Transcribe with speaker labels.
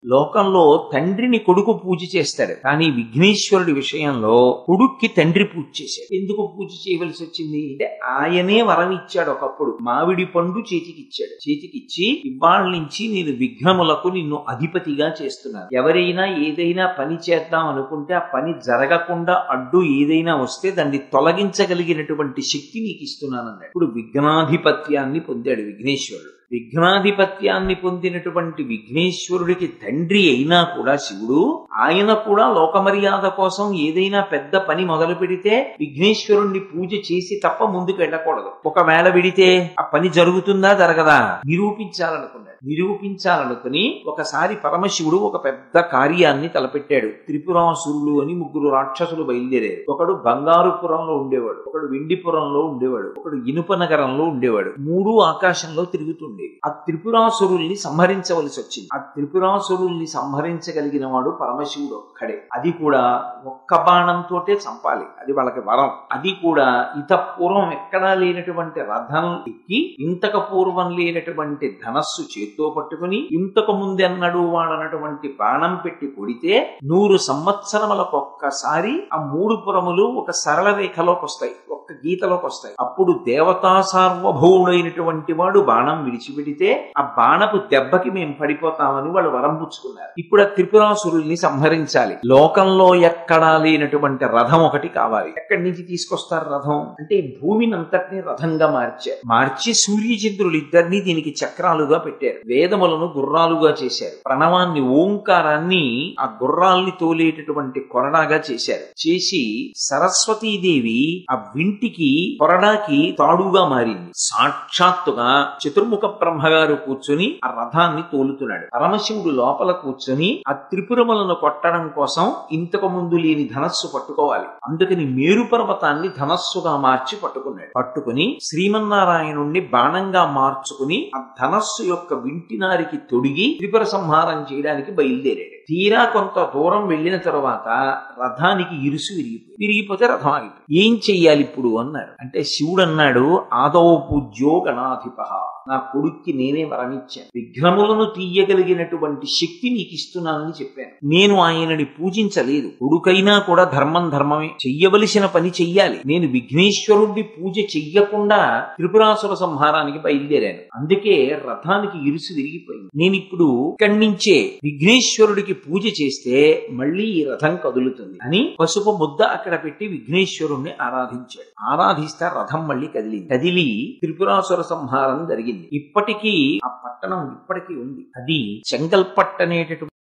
Speaker 1: లోకంలో తండ్రిని కొడుకు పూజ చేస్తాడు, కానీ విఘ్నేశ్వరుడి విషయంలో కొడుక్కి తండ్రి పూజ చేశాడు. ఎందుకు పూజ చేయవలసి వచ్చింది అంటే ఆయనే వరం ఇచ్చాడు. ఒకప్పుడు మామిడి పండు చేతికిచ్చాడు. చేతికిచ్చి ఇవాళ నుంచి నేను విఘ్నములకు నిన్ను అధిపతిగా చేస్తున్నాను. ఎవరైనా ఏదైనా పని చేద్దాం అనుకుంటే ఆ పని జరగకుండా అడ్డు ఏదైనా వస్తే దాన్ని తొలగించగలిగినటువంటి శక్తి నీకు ఇస్తున్నానన్నాడు. ఇప్పుడు విఘ్నాధిపత్యాన్ని పొందాడు విఘ్నేశ్వరుడు. విఘ్నాధిపత్యాన్ని పొందినటువంటి విఘ్నేశ్వరుడికి తండ్రి అయినా కూడా శివుడు, ఆయన కూడా లోకమర్యాద కోసం ఏదైనా పెద్ద పని మొదలు పెడితే విఘ్నేశ్వరుణ్ణి పూజ చేసి తప్ప ముందుకు వెళ్ళకూడదు. ఒకవేళ విడితే ఆ పని జరుగుతుందా జరగదా నిరూపించాలనుకుని ఒకసారి పరమశివుడు ఒక పెద్ద కార్యాన్ని తలపెట్టాడు. త్రిపురాసురులు అని 3 రాక్షసులు బయలుదేరారు. ఒకడు బంగారుపురంలో ఉండేవాడు, ఒకడు వెండిపురంలో ఉండేవాడు, ఒకడు ఇనుప నగరంలో ఉండేవాడు. 3 ఆకాశంలో తిరుగుతుండే. ఆ త్రిపురాసురుల్ని సంహరించవలసి వచ్చింది. ఆ త్రిపురాసురుల్ని సంహరించగలిగిన వాడు పరమశివుడు ఒక్కడే. అది కూడా ఒక్క బాణంతోటే చంపాలి. అది వాళ్ళకి వరం. అది కూడా ఇత పూర్వం ఎక్కడా లేనటువంటి రథం ఎక్కి, ఇంతకు పూర్వం లేనటువంటి ధనస్సు చేత్తో పట్టుకుని, ఇంతకు ముందెన్నడూ వాడనటువంటి బాణం పెట్టి కొడితే 100 సంవత్సరములకు ఒక్కసారి ఆ 3 పురములు ఒక సరళ రేఖలోకి వస్తాయి, ఒక్క గీతలోకి వస్తాయి. అప్పుడు దేవతా సార్వభౌముడైనటువంటి వాడు బాణం విడిచిపెడితే ఆ బాణపు దెబ్బకి మేము పడిపోతామని వాళ్ళు వరం పుచ్చుకున్నారు. ఇప్పుడు ఆ త్రిపురాసురుల్ని సంహరించాలి. లోకంలో ఎక్కడా లేనటువంటి రథం ఒకటి కావాలి. ఎక్కడి నుంచి తీసుకొస్తారు రథం అంటే భూమిని అంతటినీ రథంగా మార్చి సూర్యచంద్రులు ఇద్దరిని దీనికి చక్రాలుగా పెట్టారు. వేదములను గుర్రాలుగా చేశారు. ప్రణవాన్ని, ఓంకారాన్ని ఆ గుర్రాల్ని తోలేటటువంటి కొరడాగా చేశారు. చేసి సరస్వతీదేవి ఆ వింటికి కొరడాకి తాడుగా మారింది. సాక్షాత్తుగా చతుర్ముఖ బ్రహ్మగారు కూర్చొని ఆ రథాన్ని తోలుతున్నాడు. పరమశివుడు లోపల కూర్చొని ఆ త్రిపురములను కొట్టడం కోసం ఇంతకు ముందు లేని ధనస్సు పట్టుకోవాలి. అందుకని మేరు పర్వతాన్ని ధనస్సుగా మార్చి పట్టుకుని శ్రీమన్నారాయణుణ్ణి బాణంగా మార్చుకుని ఆ ధనస్సు యొక్క వింటినారికి తొడిగి త్రిపుర సంహారం చేయడానికి బయలుదేరాడు. తీరా కొంత దూరం వెళ్లిన తరువాత రథానికి ఇరుసు విరిగిపోతే రథం ఆగిపోయింది. ఏం చెయ్యాలి ఇప్పుడు అన్నారు. అంటే శివుడు అన్నాడు, ఆదౌ పూజ్యో గణాధిప, నా కొడుక్కి నేనే వరమిచ్చాను. విఘ్నములను తీయగలిగినటువంటి శక్తి నీకు ఇస్తున్నానని చెప్పాను. నేను ఆయనని పూజించలేదు. కొడుకైనా కూడా ధర్మమే, చెయ్యవలసిన పని చెయ్యాలి. నేను విఘ్నేశ్వరుడి పూజ చెయ్యకుండా త్రిపురాసుర సంహారానికి బయలుదేరాను. అందుకే రథానికి ఇరుసు విరిగిపోయింది. నేనిప్పుడు ఇక్కడి నుంచే విఘ్నేశ్వరుడికి పూజ చేస్తే మళ్ళీ ఈ రథం కదులుతుంది అని పసుపు ముద్ద అక్కడ పెట్టి విఘ్నేశ్వరుణ్ణి ఆరాధిస్తే రథం మళ్ళీ కదిలి త్రిపురాసుర సంహారం జరిగింది. ఇప్పటికీ ఆ పట్టణం ఇప్పటికీ ఉంది. అది చెంగల్పట్టు అనేటటువంటి